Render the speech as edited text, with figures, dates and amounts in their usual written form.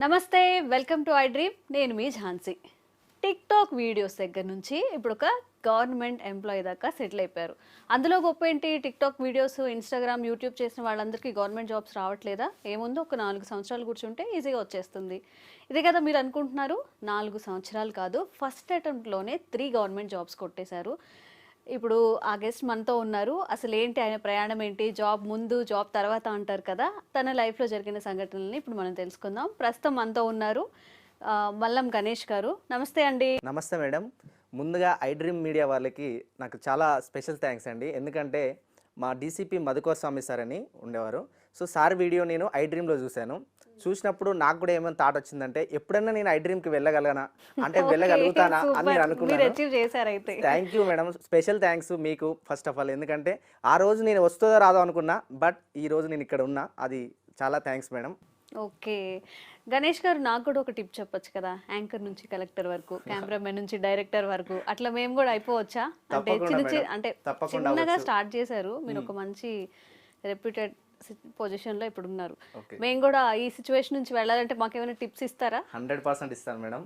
నమస్తే, welcome to I dream. నేను మీ Jhansi. TikTok videos దగ్గర నుంచి ఇప్పుడు ఒక గవర్నమెంట్ ఎంప్లాయీ దాకా సెటిల్ అయిపోయారు. అందులో గొప్ప ఏంటి, టిక్టాక్ వీడియోస్, ఇన్స్టాగ్రామ్, యూట్యూబ్ చేసిన వాళ్ళందరికీ గవర్నమెంట్ జాబ్స్ రావట్లేదా? ఏముందో ఒక 4 సంవత్సరాలు కూర్చుంటే ఈజీగా వచ్చేస్తుంది. ఇదే కదా మీరు అనుకుంటున్నారు? 4 సంవత్సరాలు కాదు, ఫస్ట్ అటెంప్ట్లోనే 3 గవర్నమెంట్ జాబ్స్ కొట్టేశారు. ఇప్పుడు ఆ గెస్ట్ మనతో ఉన్నారు. అసలు ఏంటి ఆయన ప్రయాణం ఏంటి, జాబ్ ముందు జాబ్ తర్వాత అంటారు కదా, తన లైఫ్లో జరిగిన సంఘటనల్ని ఇప్పుడు మనం తెలుసుకుందాం. ప్రస్తుతం మనతో ఉన్నారు మల్లం గణేష్ గారు. నమస్తే అండి. నమస్తే మేడం. ముందుగా ఐ డ్రీమ్ మీడియా వాళ్ళకి నాకు చాలా స్పెషల్ థ్యాంక్స్ అండి. ఎందుకంటే మా డీసీపీ మధుకోస్వామి సార్ అని ఉండేవారు. సో సార్ వీడియో నేను ఐ డ్రీమ్లో చూశాను. చూసినప్పుడు నాకు కూడా ఏమైనా థాట్ వచ్చిందంటే ఎప్పుడైనా నేను ఐ డ్రీమ్కి వెళ్ళగలనా, అంటే వెళ్ళగలుగుతానా అని నేను అనుకున్నాను. Thank you madam, special thanks మీకు ఫస్ట్ ఆఫ్ ఆల్. ఎందుకంటే ఆ రోజు నేను వస్తుందో రాదో అనుకున్నా, బట్ ఈ రోజు నేను ఇక్కడ ఉన్నా, అది చాలా థ్యాంక్స్ మేడం. ఓకే గణేష్ గారు, నాకు కూడా ఒక టిప్ చెప్పొచ్చు కదా, యాంకర్ నుంచి కలెక్టర్ వరకు, కెమెరామెన్ నుంచి డైరెక్టర్ వరకు, అట్లా మేము కూడా అయిపోవచ్చా? అంటే చిన్నగా స్టార్ట్ చేశారు మీరు, ఒక మంచి రెప్యూటెడ్ పొజిషన్లో ఇప్పుడు ఉన్నారు. మేము కూడా ఈ సిచ్యువేషన్ నుంచి వెళ్ళాలంటే మాకు ఏమైనా టిప్స్ ఇస్తారా? 100% ఇస్తాను మేడం.